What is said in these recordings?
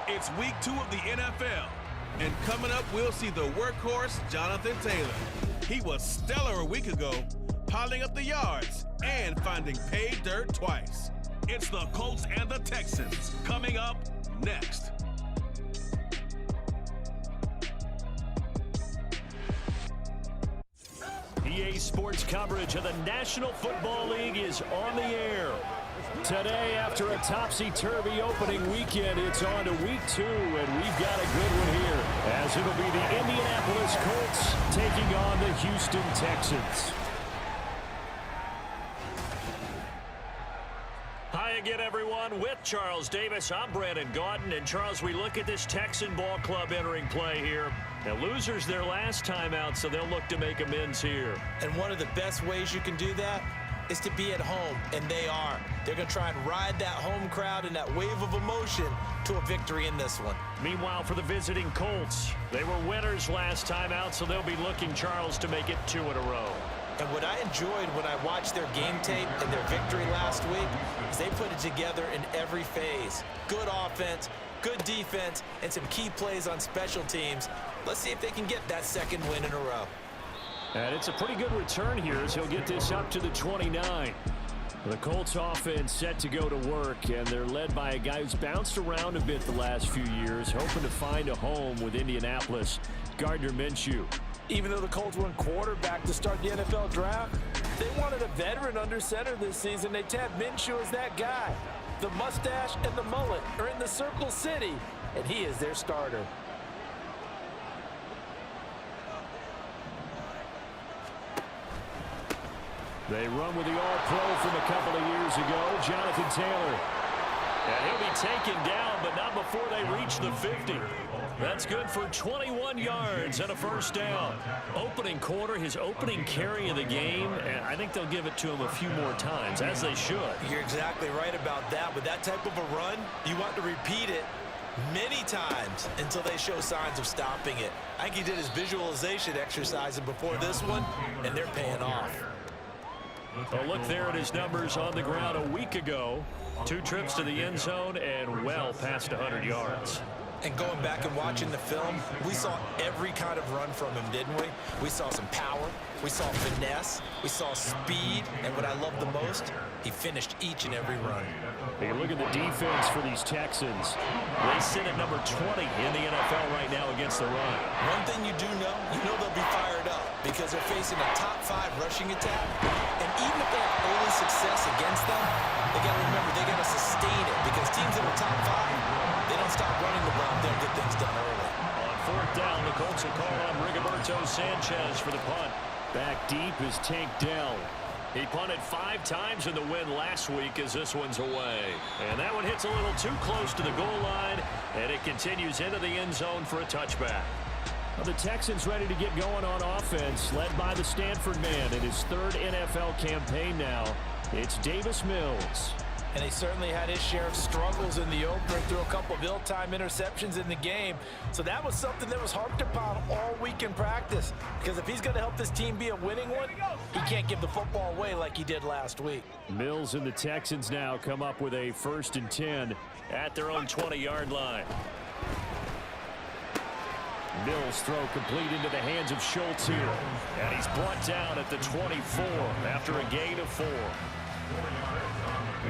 It's week 2 of the NFL. And coming up, we'll see the workhorse, Jonathan Taylor. He was stellar a week ago, piling up the yards and finding pay dirt twice. It's the Colts and the Texans coming up next. EA Sports coverage of the National Football League is on the air. Today, after a topsy-turvy opening weekend, it's on to week 2, and we've got a good one here, as it'll be the Indianapolis Colts taking on the Houston Texans. Hi again, everyone. With Charles Davis, I'm Brandon Gaudin. And Charles, we look at this Texan ball club entering play here. Now, losers their last time out, so they'll look to make amends here. And one of the best ways you can do that is to be at home, and they are. They're going to try and ride that home crowd and that wave of emotion to a victory in this one. Meanwhile, for the visiting Colts, they were winners last time out, so they'll be looking, Charles, to make it 2 in a row. And what I enjoyed when I watched their game tape and their victory last week is they put it together in every phase. Good offense, good defense, and some key plays on special teams. Let's see if they can get that second win in a row. And it's a pretty good return here as he'll get this up to the 29. The Colts offense set to go to work, and they're led by a guy who's bounced around a bit the last few years, hoping to find a home with Indianapolis, Gardner Minshew. Even though the Colts were in quarterback to start the NFL draft, they wanted a veteran under center this season. They tapped Minshew as that guy. The mustache and the mullet are in the Circle City, and he is their starter. They run with the All-Pro from a couple of years ago, Jonathan Taylor. And he'll be taken down, but not before they reach the 50. That's good for 21 yards and a first down. Opening quarter, his opening carry of the game, and I think they'll give it to him a few more times, as they should. You're exactly right about that. With that type of a run, you want to repeat it many times until they show signs of stopping it. I think he did his visualization exercise before this one, and they're paying off. Oh, look there at his numbers on the ground a week ago. 2 trips to the end zone and well past 100 yards. And going back and watching the film, we saw every kind of run from him, didn't we? We saw some power, we saw finesse, we saw speed, and what I love the most, he finished each and every run. Take a look at the defense for these Texans. They sit at number 20 in the NFL right now against the run. One thing you do know, they'll be fired up because they're facing a top 5 rushing attack. And even if they have early success against them, they got to remember they got to sustain it because teams that are top 5, they don't stop running the ball. They'll get things done early. On 4th down, the Colts will call on Rigoberto Sanchez for the punt. Back deep is Tank Dell. He punted 5 times in the win last week as this one's away. And that one hits a little too close to the goal line, and it continues into the end zone for a touchback. Well, the Texans ready to get going on offense, led by the Stanford man in his 3rd NFL campaign now. It's Davis Mills. And he certainly had his share of struggles in the opener through a couple of ill-timed interceptions in the game. So that was something that was harped upon all week in practice. Because if he's going to help this team be a winning one, he can't give the football away like he did last week. Mills and the Texans now come up with a 1st and 10 at their own 20-yard line. Mills throw complete into the hands of Schultz here. And he's brought down at the 24 after a gain of 4.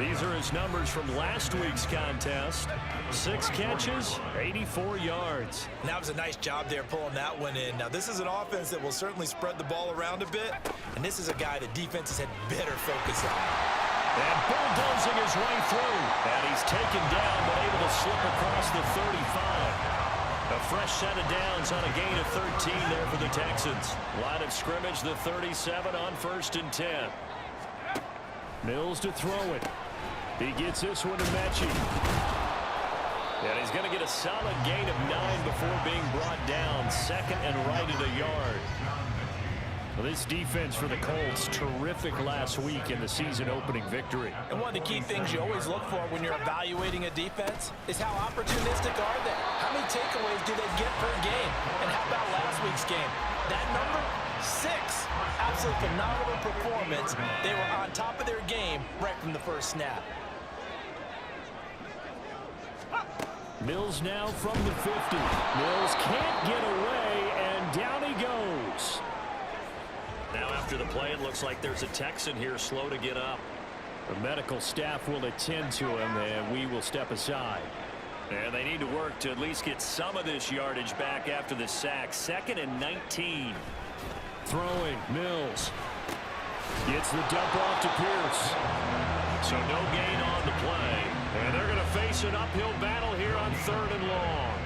These are his numbers from last week's contest. 6 catches, 84 yards. And that was a nice job there pulling that one in. Now, this is an offense that will certainly spread the ball around a bit. And this is a guy that defenses had better focus on. And bulldozing his way through. And he's taken down, but able to slip across the 35. A fresh set of downs on a gain of 13 there for the Texans. Line of scrimmage, the 37 on 1st and 10. Mills to throw it. He gets this one to Mechie. And he's going to get a solid gain of 9 before being brought down. 2nd and right at a yard. Well, this defense for the Colts, terrific last week in the season-opening victory. And one of the key things you always look for when you're evaluating a defense is how opportunistic are they? How many takeaways do they get per game? And how about last week's game? That number? 6. Absolutely phenomenal performance. They were on top of their game right from the first snap. Mills now from the 50. Mills can't get away, and down he goes. Now after the play, it looks like there's a Texan here slow to get up. The medical staff will attend to him, and we will step aside. And they need to work to at least get some of this yardage back after the sack. 2nd and 19. Throwing, Mills. Gets the dump off to Pierce. So no gain on the play. And they're going to face an uphill battle here on 3rd and long.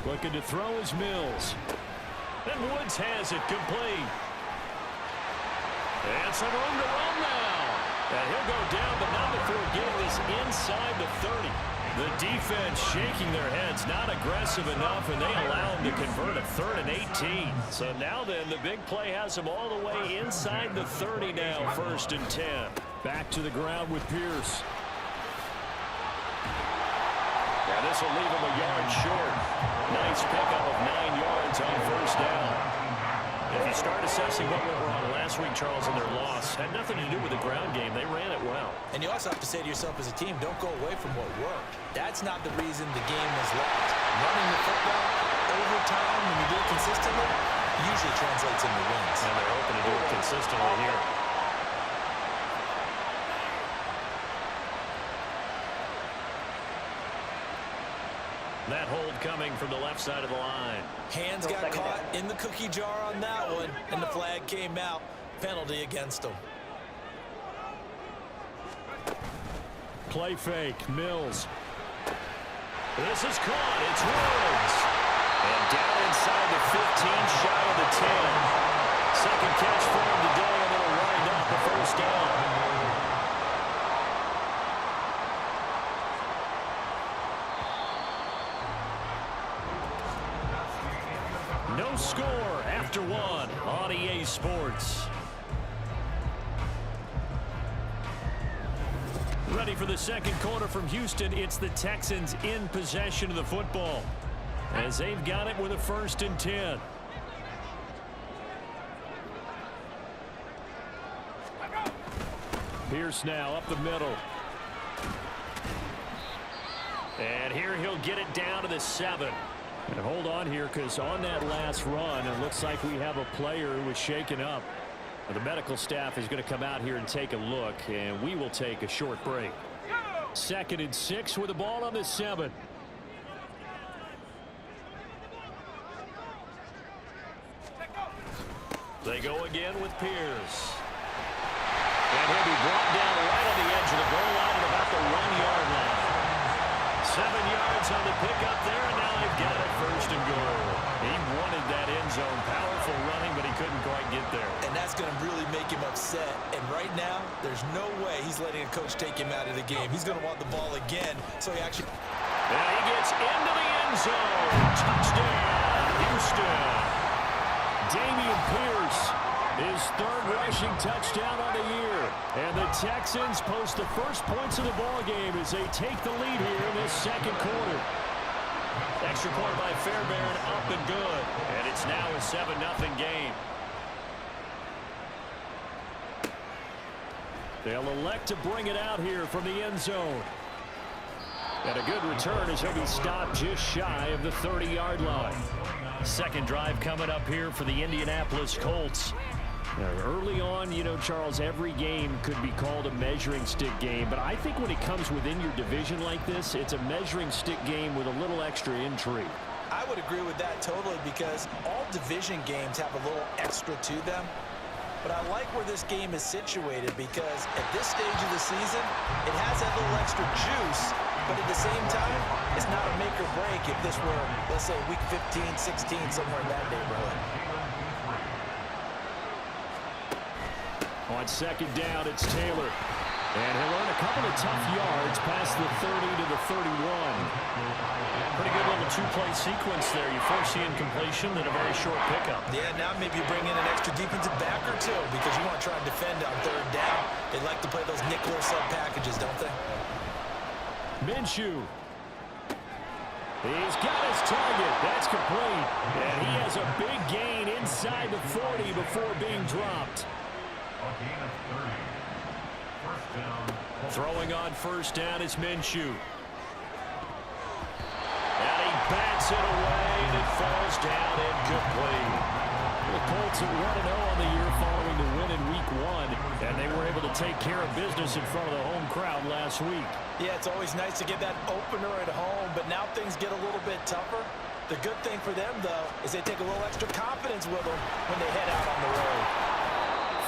Looking to throw is Mills. And Woods has it complete. And some room to run now. And he'll go down, but not before getting this inside the 30. The defense shaking their heads, not aggressive enough, and they allow him to convert a 3rd and 18. So now then, the big play has him all the way inside the 30 now, 1st and 10. Back to the ground with Pierce. Now this will leave him a yard short. Nice pickup of 9 yards on 1st down. If you start assessing what went wrong last week, Charles, in their loss, had nothing to do with the ground game. They ran it well. And you also have to say to yourself as a team, don't go away from what worked. That's not the reason the game was lost. Running the football over time, when you do it consistently, usually translates into wins. And they're hoping to do it consistently here. That hold coming from the left side of the line. Hands got caught in the cookie jar on that one, and the flag came out. Penalty against them. Play fake, Mills. This is caught. It's Woods. And down inside the 15, shy of the 10. Second catch for him today, and it'll wind up the 1st down. No score after 1 on EA Sports. Ready for the 2nd quarter from Houston. It's the Texans in possession of the football, as they've got it with a 1st and 10. Pierce now up the middle. And here he'll get it down to the 7. And hold on here, because on that last run, it looks like we have a player who was shaken up. The medical staff is going to come out here and take a look, and we will take a short break. 2nd and 6 with the ball on the 7. They go again with Pierce. And he'll be brought down right on the edge of the goal line at about the 1-yard line. 7 yards on the pickup there, and now they've got it 1st and goal. He wanted that end zone. Powerful running, but he couldn't quite get there. And that's going to really make him upset. And right now, there's no way he's letting a coach take him out of the game. He's going to want the ball again, so he actually... And he gets into the end zone. Touchdown, Houston. Damian Pierce, his 3rd rushing touchdown on the year. And the Texans post the first points of the ball game as they take the lead here in this 2nd quarter. Extra point by Fairbairn, up and good. And it's now a 7-0 game. They'll elect to bring it out here from the end zone. And a good return as he'll be stopped just shy of the 30-yard line. 2nd drive coming up here for the Indianapolis Colts. Now, early on, you know, Charles, every game could be called a measuring stick game, but I think when it comes within your division like this, it's a measuring stick game with a little extra intrigue. I would agree with that totally, because all division games have a little extra to them. But I like where this game is situated, because at this stage of the season, it has that little extra juice, but at the same time, it's not a make or break if this were, let's say, week 15, 16, somewhere in that neighborhood. On 2nd down, it's Taylor. And he'll earn a couple of tough yards past the 30 to the 31. Pretty good little 2-play sequence there. You force the incompletion, then a very short pickup. Yeah, now maybe you bring in an extra defensive back or two, because you want to try and defend on 3rd down. They like to play those nickel sub packages, don't they? Minshew. He's got his target. That's complete. And he has a big gain inside the 40 before being dropped. Throwing on first down is Minshew. And he bats it away, and it falls down incomplete. The Colts are 1-0 on the year following the win in Week 1, and they were able to take care of business in front of the home crowd last week. Yeah, it's always nice to get that opener at home, but now things get a little bit tougher. The good thing for them, though, is they take a little extra confidence with them when they head out on the road.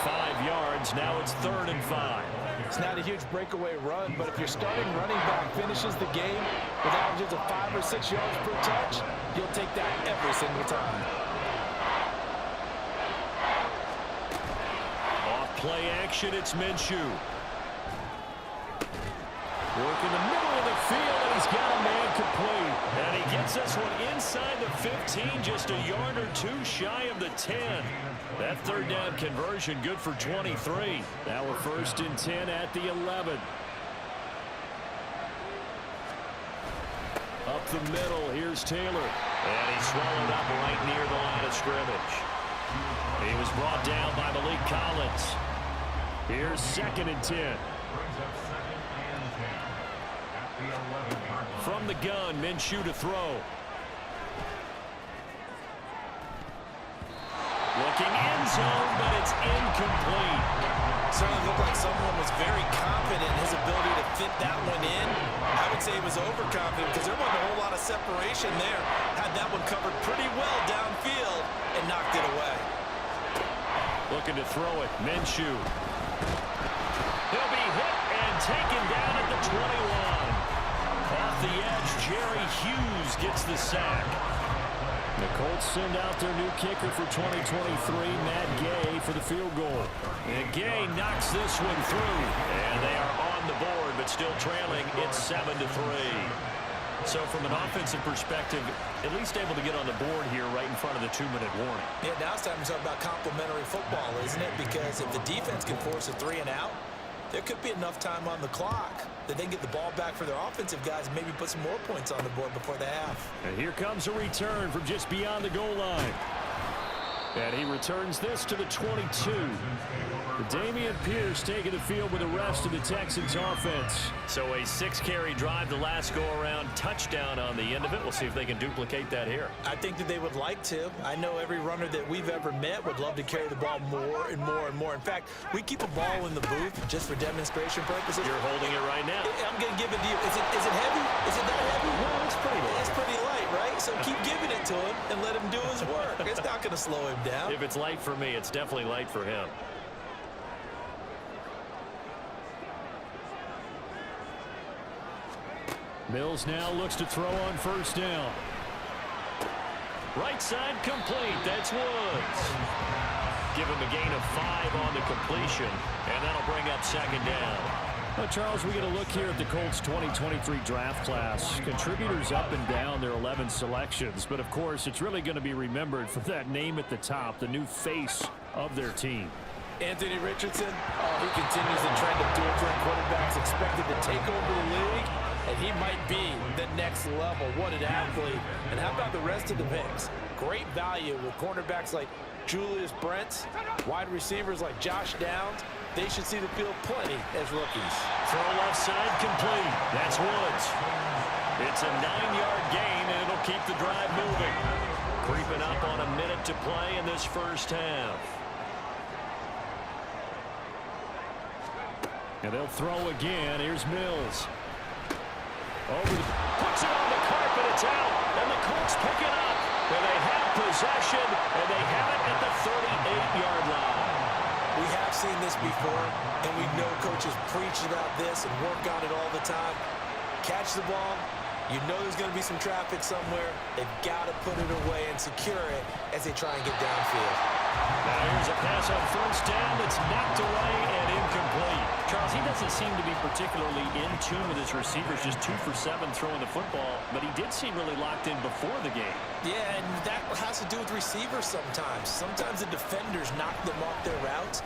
5 yards, now it's 3rd and 5. It's not a huge breakaway run, but if your starting running back finishes the game with averages of 5 or 6 yards per touch, you'll take that every single time. Off play action, it's Minshew. Work in the middle of the field, and he's got a man complete. And he gets this one inside the 15, just a yard or two shy of the 10. That 3rd down conversion good for 23. Now we're 1st and 10 at the 11. Up the middle, here's Taylor. And he's swallowed up right near the line of scrimmage. He was brought down by Malik Collins. Here's 2nd and 10. From the gun, Minshew to throw. Looking end zone, but it's incomplete. Certainly looked like someone was very confident in his ability to fit that one in. I would say he was overconfident because there wasn't a whole lot of separation there. Had that one covered pretty well downfield and knocked it away. Looking to throw it, Minshew. He'll be hit and taken down at the 21. Off the edge, Jerry Hughes gets the sack. The Colts send out their new kicker for 2023, Matt Gay, for the field goal. And Gay knocks this one through. And they are on the board, but still trailing. It's 7-3. So from an offensive perspective, at least able to get on the board here right in front of the 2-minute warning. Yeah, now it's time to talk about complementary football, isn't it? Because if the defense can force a 3 and out, there could be enough time on the clock that they can get the ball back for their offensive guys and maybe put some more points on the board before the half. And here comes a return from just beyond the goal line. And he returns this to the 22. Damian Pierce taking the field with the rest of the Texans offense. So a 6-carry drive the last go-around, touchdown on the end of it. We'll see if they can duplicate that here. I think that they would like to. I know every runner that we've ever met would love to carry the ball more and more and more. In fact, we keep a ball in the booth just for demonstration purposes. You're holding it right now. I'm going to give it to you. Is it heavy? Is it that heavy? No, it's pretty light. It's pretty light, right? So keep giving it to him and let him do his work. It's not going to slow him down. If it's light for me, it's definitely light for him. Mills now looks to throw on first down. Right side complete. That's Woods. Give him a gain of 5 on the completion, and that'll bring up 2nd down. Well, Charles, we get a look here at the Colts 2023 draft class. Contributors up and down their 11 selections, but of course it's really going to be remembered for that name at the top, the new face of their team. Anthony Richardson, he continues the trend of dual-threat quarterbacks expected to take over the league, and he might be the next level. What an athlete. And how about the rest of the mix? Great value with cornerbacks like Julius Brents, wide receivers like Josh Downs. They should see the field plenty as rookies. Throw left side complete. That's Woods. It's a 9-yard gain, and it'll keep the drive moving. Creeping up on a minute to play in this first half. And they'll throw again. Here's Mills. Puts it on the carpet. It's out. And the Colts pick it up. And they have possession. And they have it at the 38-yard line. We have seen this before, and we know coaches preach about this and work on it all the time. Catch the ball. You know there's going to be some traffic somewhere. They've got to put it away and secure it as they try and get downfield. Now here's a pass on first down that's knocked away and incomplete. Charles, he doesn't seem to be particularly in tune with his receivers, just 2 for 7 throwing the football, but he did seem really locked in before the game. Yeah, and that has to do with receivers sometimes. Sometimes the defenders knock them off their routes,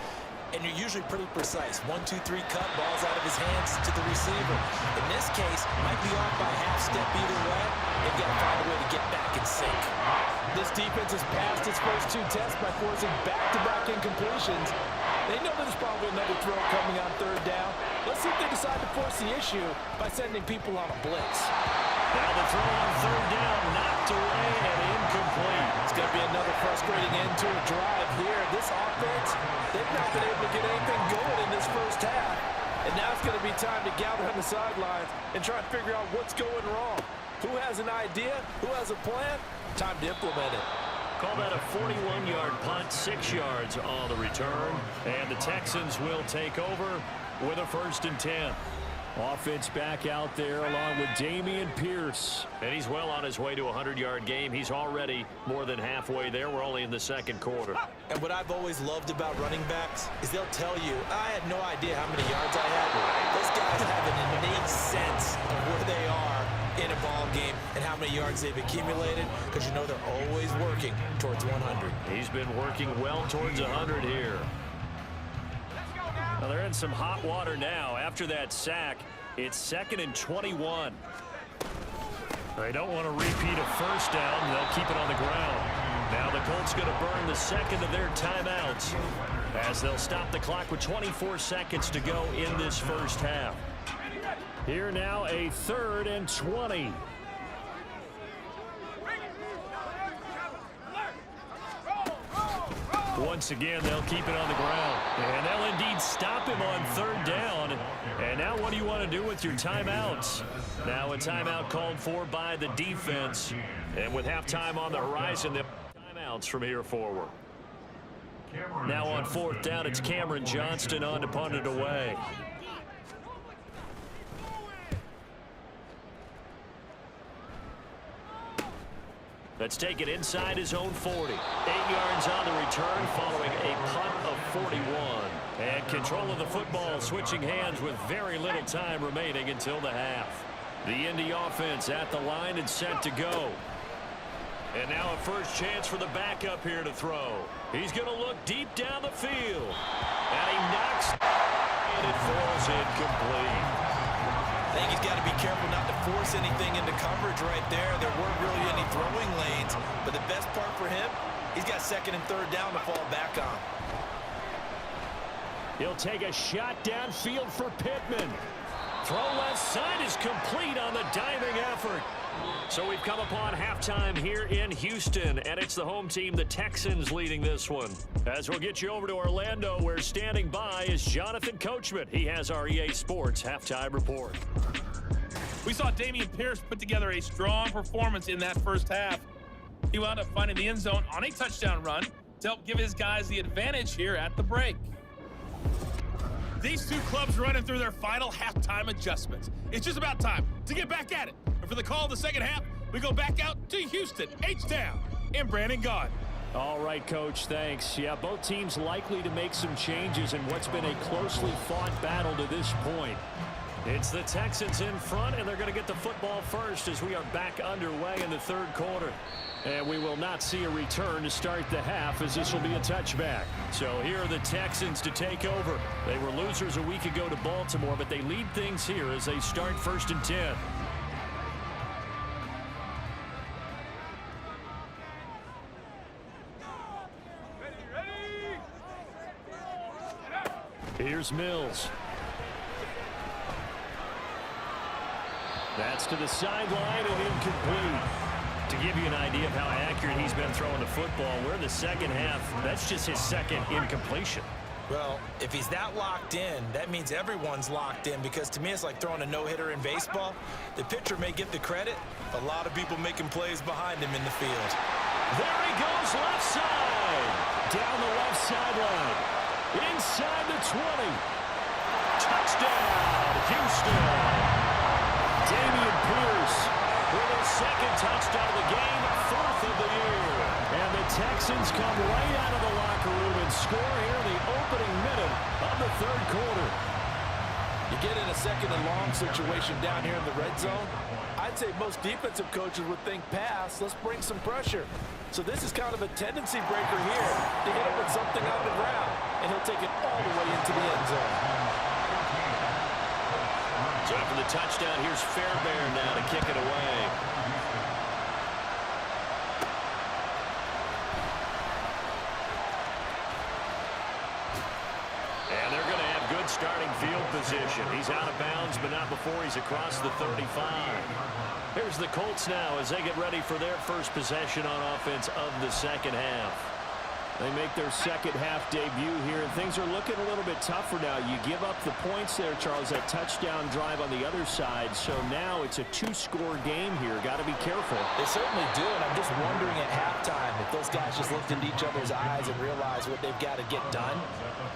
and you're usually pretty precise. 1, 2, 3 cut, balls out of his hands to the receiver. In this case, might be off by a half step either way. They've got to find a way to get back in sync. This defense has passed its first 2 tests by forcing back-to-back incompletions. They know there's probably another throw coming on 3rd down. Let's see if they decide to force the issue by sending people on a blitz. Now the throw on third down, knocked away and incomplete. It's going to be another frustrating end to a drive here. This offense, they've not been able to get anything going in this first half. And now it's going to be time to gather on the sidelines and try and figure out what's going wrong. Who has an idea? Who has a plan? Time to implement it. Call that a 41-yard punt, 6 yards on the return. And the Texans will take over with a 1st and 10. Offense back out there along with Dameon Pierce. And he's well on his way to a 100-yard game. He's already more than halfway there. We're only in the second quarter. And what I've always loved about running backs is they'll tell you, I had no idea how many yards I had. Those guys have an innate sense of where they are in a ball game and how many yards they've accumulated, because you know they're always working towards 100. He's been working well towards 100 here. Well, they're in some hot water now. After that sack, it's 2nd and 21. They don't want to repeat a first down. They'll keep it on the ground. Now the Colts going to burn the second of their timeouts as they'll stop the clock with 24 seconds to go in this first half. Here now a 3rd and 20. Once again, they'll keep it on the ground. And they'll indeed stop him on 3rd down. And now what do you want to do with your timeouts? Now a timeout called for by the defense. And with halftime on the horizon, the timeouts from here forward. Now on 4th down, it's Cameron Johnston on to punt it away. Let's take it inside his own 40. 8 yards on the return following a punt of 41. And control of the football switching hands with very little time remaining until the half. The Indy offense at the line and set to go. And now a first chance for the backup here to throw. He's going to look deep down the field. And he knocks, and it falls incomplete. I think he's got to be careful not to force anything into coverage right there. There weren't really any throwing lanes, but the best part for him, he's got 2nd and 3rd down to fall back on. He'll take a shot downfield for Pittman. Throw left side is complete on the diving effort. So we've come upon halftime here in Houston, and it's the home team, the Texans, leading this one. As we'll get you over to Orlando, where standing by is Jonathan Coachman. He has our EA Sports halftime report. We saw Dameon Pierce put together a strong performance in that first half. He wound up finding the end zone on a touchdown run to help give his guys the advantage here at the break. These two clubs running through their final halftime adjustments. It's just about time to get back at it. And for the call of the second half, we go back out to Houston, H-Town, and Brandon Gaudin. All right, Coach, thanks. Yeah, both teams likely to make some changes in what's been a closely fought battle to this point. It's the Texans in front, and they're going to get the football first as we are back underway in the 3rd quarter. And we will not see a return to start the half, as this will be a touchback. So here are the Texans to take over. They were losers a week ago to Baltimore, but they lead things here as they start 1st and 10. Here's Mills. That's to the sideline and incomplete. To give you an idea of how accurate he's been throwing the football, we're in the second half. That's just his 2nd incompletion. Well, if he's that locked in, that means everyone's locked in, because to me it's like throwing a no-hitter in baseball. The pitcher may get the credit, a lot of people making plays behind him in the field. There he goes, left side. Down the left sideline. Inside the 20. Touchdown, Houston. Dameon Pierce with his 2nd touchdown of the game, 4th of the year. And the Texans come right out of the locker room and score here in the opening minute of the 3rd quarter. You get in a 2nd and long situation down here in the red zone, I'd say most defensive coaches would think pass, let's bring some pressure. So this is kind of a tendency breaker here to hit him with something on the ground, and he'll take it all the way into the end zone. So after the touchdown, here's Fairbairn now to kick it away. And they're going to have good start starting field position. He's out of bounds, but not before he's across the 35. Here's the Colts now as they get ready for their first possession on offense of the second half. They make their second half debut here, and things are looking a little bit tougher now. You give up the points there, Charles, that touchdown drive on the other side. So now it's a two-score game here. Got to be careful. They certainly do, and I'm just wondering at halftime if those guys just looked into each other's eyes and realized what they've got to get done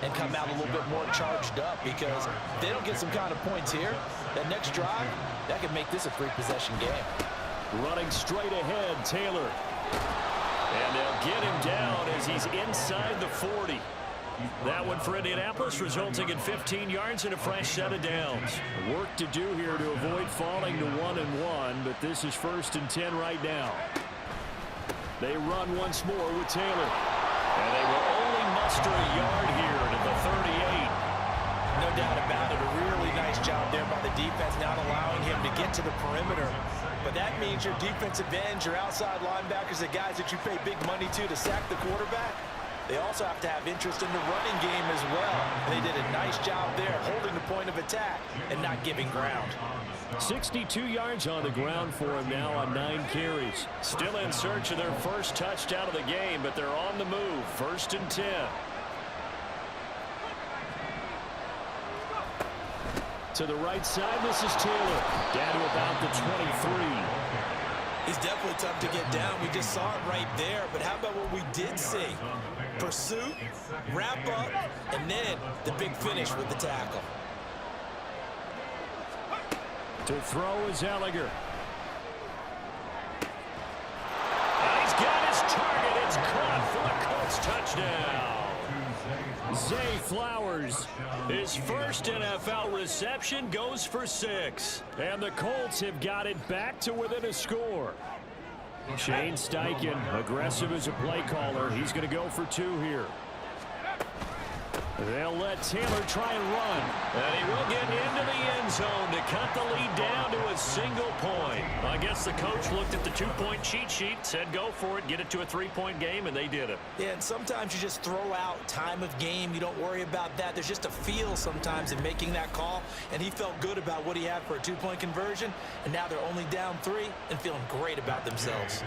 and come out a little bit more charged up, because if they don't get some kind of points here, that next drive, that could make this a three-possession game. Running straight ahead, Taylor. And they'll get him down as he's inside the 40. That one for Indianapolis, resulting in 15 yards and a fresh set of downs. Work to do here to avoid falling to 1-1, but this is 1st and 10 right now. They run once more with Taylor. And they will only muster a yard here to the 38. No doubt about it. A really nice job there by the defense, not allowing him to get to the perimeter. But that means your defensive ends, your outside linebackers, the guys that you pay big money to sack the quarterback, they also have to have interest in the running game as well. And they did a nice job there, holding the point of attack and not giving ground. 62 yards on the ground for him now on 9 carries. Still in search of their first touchdown of the game, but they're on the move. 1st and 10. To the right side, this is Taylor. Down to about the 23. He's definitely tough to get down. We just saw it right there. But how about what we did see? Pursuit, wrap up, and then the big finish with the tackle. To throw is Ellinger. And he's got his target. It's caught for a Colts touchdown. Zay Flowers, his first NFL reception, goes for 6. And the Colts have got it back to within a score. Shane Steichen, aggressive as a play caller. He's going to go for 2 here. They'll let Taylor try and run. And he will get into the end zone to cut the lead down to a single point. I guess the coach looked at the 2-point cheat sheet, said go for it, get it to a 3-point game, and they did it. Yeah, and sometimes you just throw out time of game. You don't worry about that. There's just a feel sometimes in making that call, and he felt good about what he had for a 2-point conversion, and now they're only down 3 and feeling great about themselves.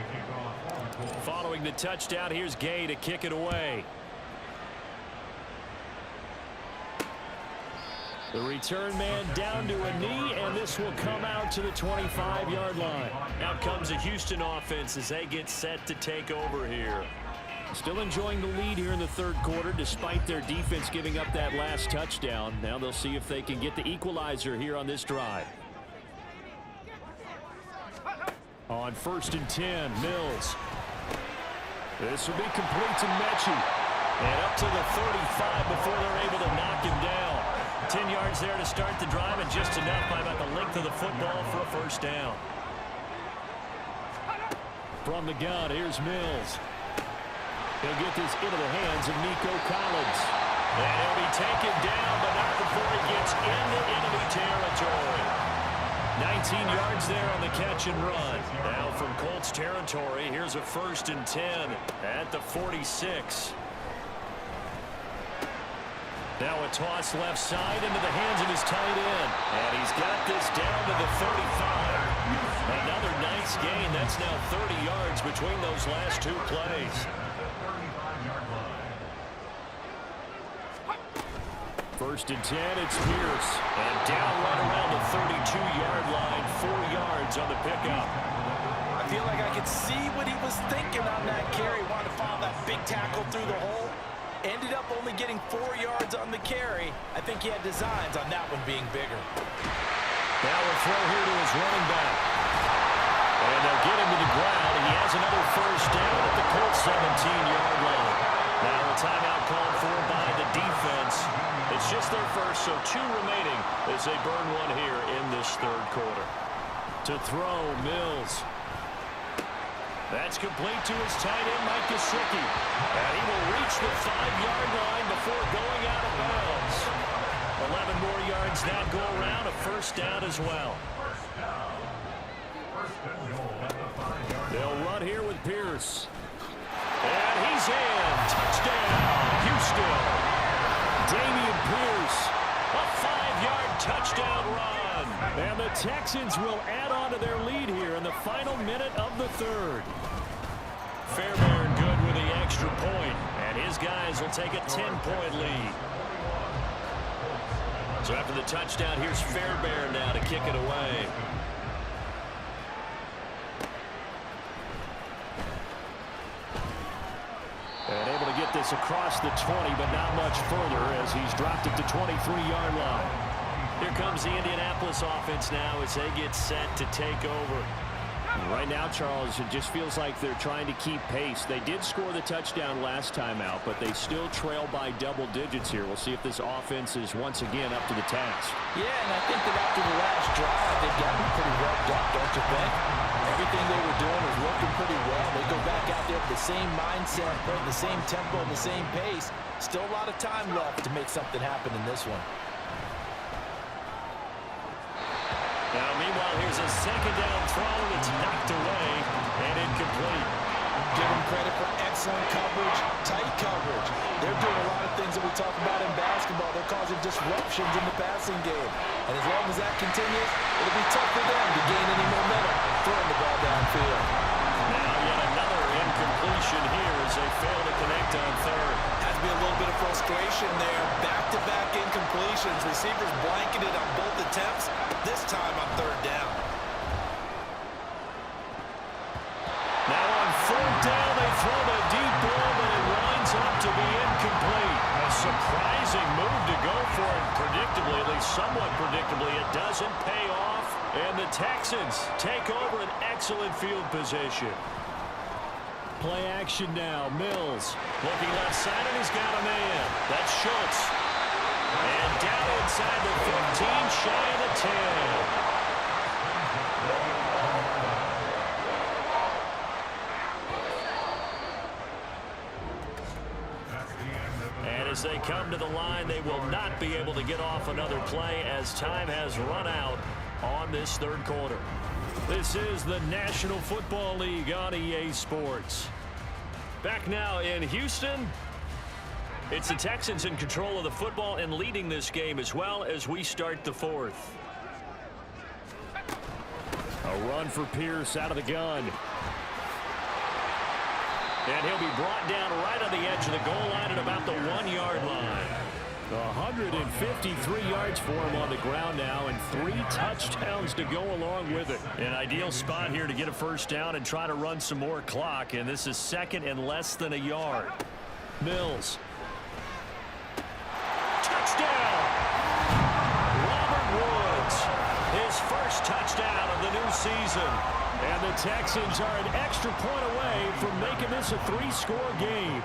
Following the touchdown, here's Gay to kick it away. The return man down to a knee, and this will come out to the 25-yard line. Out comes the Houston offense as they get set to take over here. Still enjoying the lead here in the 3rd quarter, despite their defense giving up that last touchdown. Now they'll see if they can get the equalizer here on this drive. On 1st and 10, Mills. This will be complete to Mechie. And up to the 35 before they're able to knock him down. 10 yards there to start the drive, and just enough by about the length of the football for a 1st down. From the gun, here's Mills. He'll get this into the hands of Nico Collins. And he'll be taken down, but not before he gets into enemy territory. 19 yards there on the catch and run. Now from Colts territory, here's a 1st and 10 at the 46. Now a toss left side into the hands of his tight end. And he's got this down to the 35. Another nice gain. That's now 30 yards between those last 2 plays. First and 10, it's Pierce. And down right around the 32-yard line, 4 yards on the pickup. I feel like I could see what he was thinking on that carry. Wanted to follow that big tackle through the hole. Ended up only getting 4 yards on the carry. I think he had designs on that one being bigger. Now a throw here to his running back. And they'll get him to the ground. And he has another 1st down at the Colts 17-yard line. Now a timeout called for by the defense. It's just their first, so 2 remaining as they burn one here in this 3rd quarter. To throw, Mills. That's complete to his tight end, Mike Gesicki. And he will reach the 5-yard line before going out of bounds. 11 more yards that go around, a 1st down as well. They'll run here with Pierce. And he's in. Touchdown, Houston. Dameon Pierce, a touchdown run. And the Texans will add on to their lead here in the final minute of the third. Fairbairn good with the extra point, and his guys will take a 10-point lead. So after the touchdown, here's Fairbairn now to kick it away. And able to get this across the 20, but not much further as he's dropped it to 23-yard line. Here comes the Indianapolis offense now as they get set to take over. Right now, Charles, it just feels like they're trying to keep pace. They did score the touchdown last time out, but they still trail by double digits here. We'll see if this offense is once again up to the task. Yeah, and I think that after the last drive, they've gotten pretty revved up, don't you think? Everything they were doing was working pretty well. They go back out there with the same mindset, playing the same tempo and the same pace. Still a lot of time left to make something happen in this one. Now, meanwhile, here's a second down throw. It's knocked away and incomplete. Give them credit for excellent coverage, tight coverage. They're doing a lot of things that we talk about in basketball. They're causing disruptions in the passing game. And as long as that continues, it'll be tough for them to gain any momentum throwing the ball downfield. Now yet another incompletion here as they fail to connect on third. Has to be a little bit of frustration there. Back-to-back incompletions. Receivers blanketed on both attempts, this time on third down. Now on fourth down, they throw the deep ball, but it winds up to be incomplete. A surprising move to go for it predictably, at least somewhat predictably. It doesn't pay off, and the Texans take over an excellent field position. Play action now. Mills. Looking left side, and he's got a man. That's Schultz. And down inside the 15, shy of the 10. And as they come to the line, they will not be able to get off another play as time has run out on this third quarter. This is the National Football League on EA Sports. Back now in Houston. It's the Texans in control of the football and leading this game as well as we start the fourth. A run for Pierce out of the gun. And he'll be brought down right on the edge of the goal line at about the 1-yard line. 153 yards for him on the ground now and 3 touchdowns to go along with it. An ideal spot here to get a first down and try to run some more clock, and this is second and less than a yard. Mills. Touchdown! Robert Woods, his first touchdown of the new season. And the Texans are an extra point away from making this a 3-score game.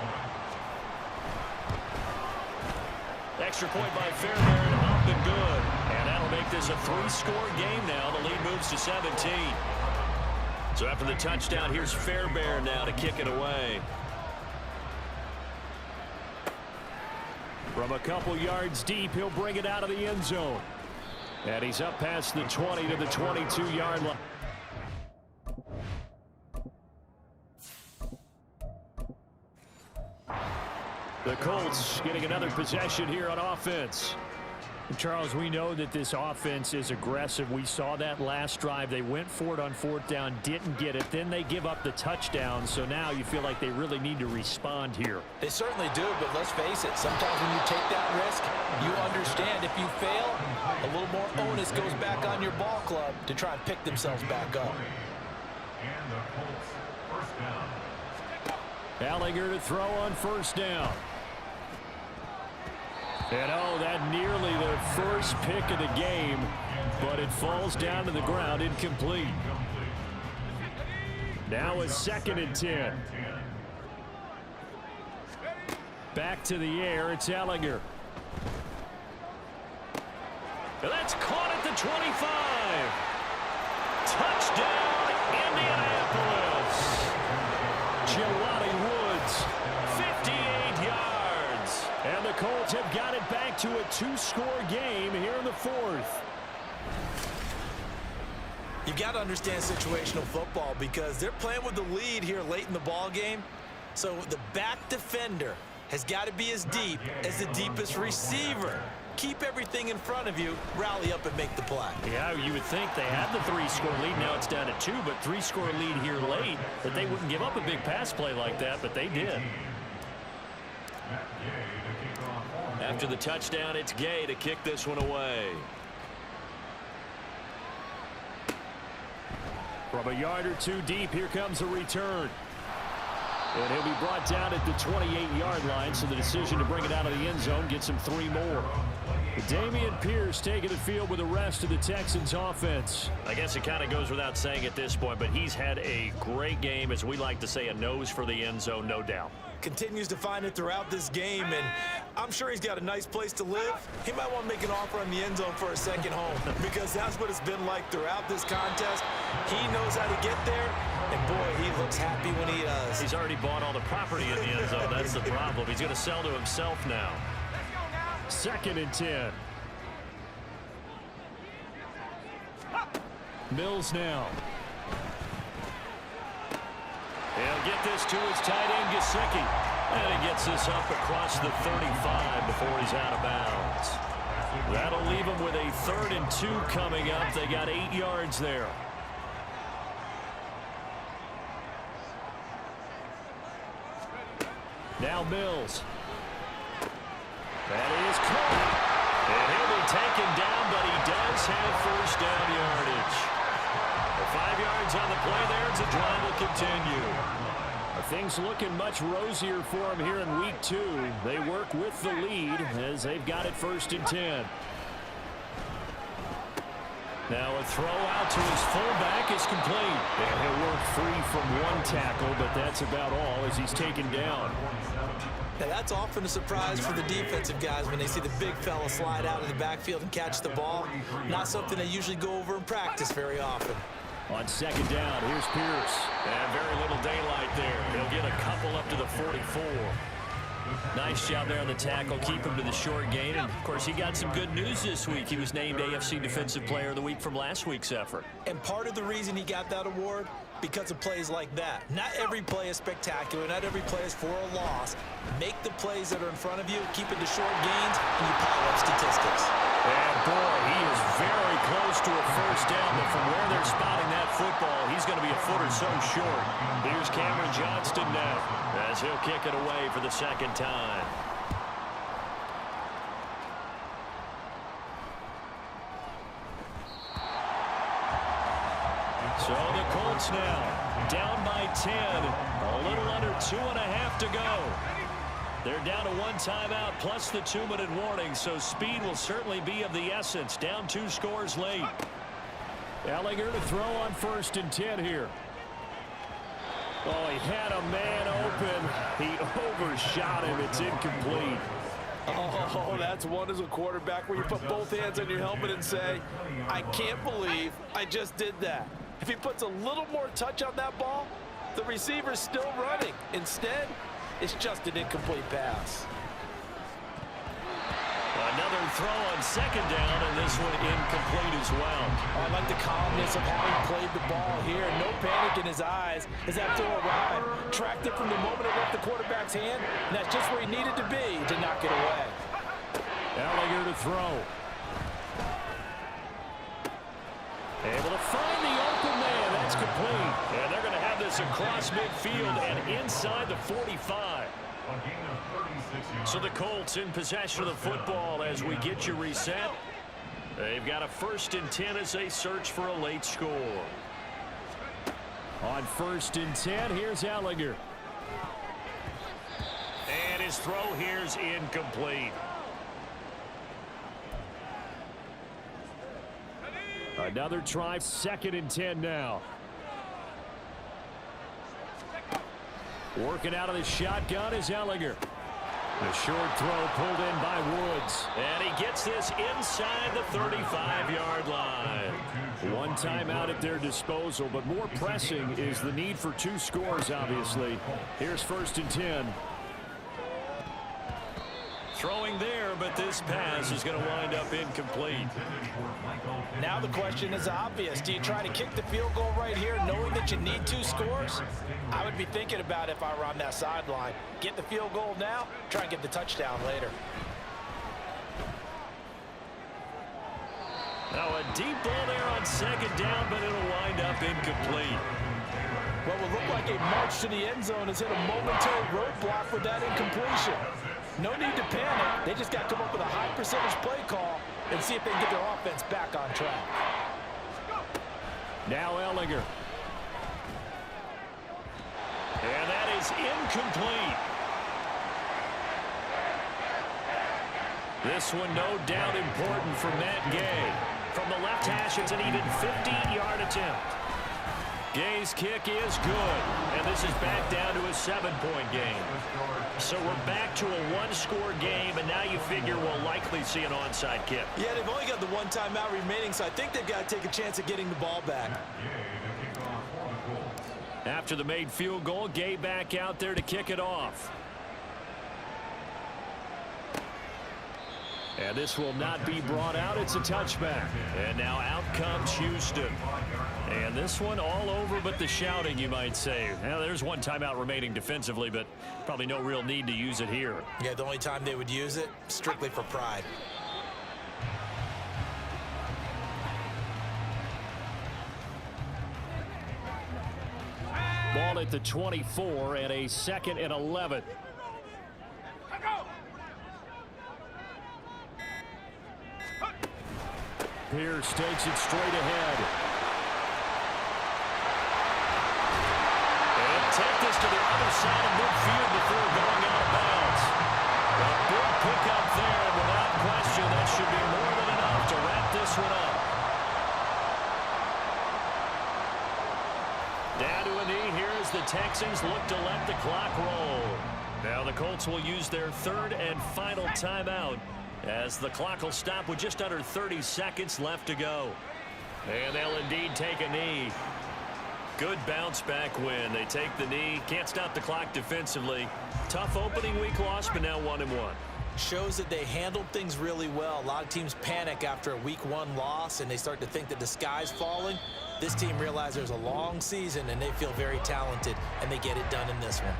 Extra point by Fairbairn, up and good. And that'll make this a 3-score game now. The lead moves to 17. So after the touchdown, here's Fairbairn now to kick it away. From a couple yards deep, he'll bring it out of the end zone. And he's up past the 20 to the 22-yard line. The Colts getting another possession here on offense. Charles, we know that this offense is aggressive. We saw that last drive. They went for it on fourth down, didn't get it. Then they give up the touchdown. So now you feel like they really need to respond here. They certainly do, but let's face it. Sometimes when you take that risk, you understand if you fail, a little more onus goes back on your ball club to try and pick themselves back up. And the Colts first down. Allinger to throw on first down. And oh, that nearly the first pick of the game, but it falls down to the ground incomplete. Now it's 2nd and 10. Back to the air, it's Allinger. And that's caught at the 25. Touchdown, Indianapolis. Jelani Woods, 58 yards. And the Colts have got it back to a 2-score game here in the fourth. You've got to understand situational football because they're playing with the lead here late in the ball game. So the back defender has got to be as deep as the deepest receiver. keep everything in front of you, rally up and make the play. Yeah, you would think they had the 3-score lead. Now it's down to 2, but 3-score lead here late, that they wouldn't give up a big pass play like that, but they did. After the touchdown, it's Gay to kick this one away. From a yard or two deep, here comes a return. And he'll be brought down at the 28-yard line, so the decision to bring it out of the end zone gets him 3 more. Dameon Pierce taking the field with the rest of the Texans offense. I guess it kind of goes without saying at this point, but he's had a great game, as we like to say, a nose for the end zone, no doubt. Continues to find it throughout this game, and I'm sure he's got a nice place to live. He might want to make an offer on the end zone for a second home, because that's what it's been like throughout this contest. He knows how to get there, and boy, he looks happy when he does. He's already bought all the property in the end zone. That's the problem. He's going to sell to himself now. 2nd and 10. Mills now. He'll get this to his tight end, Gesicki. And he gets this up across the 35 before he's out of bounds. That'll leave him with a 3rd and 2 coming up. They got 8 yards there. Now Mills. That is caught. And he'll be taken down, but he does have 1st down yardage. 5 yards on the play there. The drive will continue. Things looking much rosier for him here in week 2. They work with the lead as they've got it 1st and 10. Now a throw out to his fullback is complete. And he'll work free from 1 tackle, but that's about all as he's taken down. Now that's often a surprise for the defensive guys when they see the big fella slide out of the backfield and catch the ball. Not something they usually go over in practice very often. On 2nd down, here's Pierce. And very little daylight there. He'll get a couple up to the 44. Nice job there on the tackle. Keep him to the short gain. And, of course, he got some good news this week. He was named AFC Defensive Player of the Week from last week's effort. And part of the reason he got that award, because of plays like that. Not every play is spectacular. Not every play is for a loss. Make the plays that are in front of you, keep it to short gains, and you pile up statistics. And, boy, he is very close to a 1st down, but from where they're spotting that football, he's going to be a foot or so short. Here's Cameron Johnston now as he'll kick it away for the 2nd time. So the Colts now down by 10, a little under 2.5 to go. They're down to 1 timeout plus the 2-minute warning, so speed will certainly be of the essence. Down 2 scores late. Ellinger to throw on 1st and 10 here. Oh, he had a man open. He overshot him. It's incomplete. Oh, that's one as a quarterback where you put both hands on your helmet and say, I can't believe I just did that. If he puts a little more touch on that ball, the receiver's still running. Instead, it's just an incomplete pass. Another throw on 2nd down, and this one incomplete as well. I like the calmness of how he played the ball here. No panic in his eyes as that throw arrived. Tracked it from the moment it left the quarterback's hand, and that's just where he needed to be to knock it away. Ellinger to throw. Able to find the open man. That's complete. And they're going to have this across midfield and inside the 45. So the Colts in possession of the football as we get you reset. They've got a 1st and 10 as they search for a late score. On 1st and 10, here's Ellinger. And his throw here's incomplete. Another try, 2nd and 10 now. Working out of the shotgun is Ellinger. The short throw pulled in by Woods. And he gets this inside the 35-yard line. 1 timeout at their disposal, but more pressing is the need for 2 scores, obviously. Here's 1st and 10. Throwing there, but this pass is going to wind up incomplete. Now the question is obvious. Do you try to kick the field goal right here knowing that you need 2 scores? I would be thinking about if I were on that sideline. Get the field goal now, try and get the touchdown later. Now a deep ball there on second down, but it'll wind up incomplete. What will look like a march to the end zone has hit a momentary roadblock with that incompletion. No need to panic. They just got to come up with a high percentage play call and see if they can get their offense back on track. Now Ellinger. And that is incomplete. This one no doubt important for Matt Gay. From the left hash, it's an even 15-yard attempt. Gay's kick is good, and this is back down to a 7-point game. So we're back to a one-score game, and now you figure we'll likely see an onside kick. Yeah, they've only got the one timeout remaining, so I think they've got to take a chance at getting the ball back. After the made field goal, Gay back out there to kick it off. And this will not be brought out. It's a touchback. And now out comes Houston. And this one all over but the shouting, you might say. Now, there's one timeout remaining defensively, but probably no real need to use it here. Yeah, the only time they would use it, strictly for pride. Ball at the 24 and a 2nd and 11. Pierce takes it straight ahead. And take this to the other side of midfield before going out of bounds. A big pickup there, and without question, that should be more than enough to wrap this one up. Down to a knee here as the Texans look to let the clock roll. Now the Colts will use their 3rd and final timeout, as the clock will stop with just under 30 seconds left to go. And they'll indeed take a knee. Good bounce back win. They take the knee. Can't stop the clock defensively. Tough opening week loss, but now 1-1. Shows that they handled things really well. A lot of teams panic after a week 1 loss, and they start to think that the sky's falling. This team realized there's a long season, and they feel very talented, and they get it done in this one.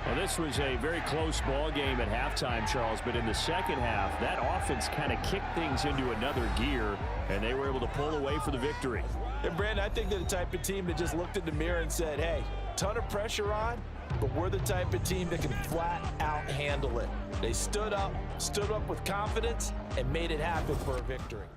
Well, this was a very close ball game at halftime, Charles, but in the second half, that offense kind of kicked things into another gear, and they were able to pull away for the victory. And, Brandon, I think they're the type of team that just looked in the mirror and said, hey, ton of pressure on, but we're the type of team that can flat out handle it. They stood up with confidence, and made it happen for a victory.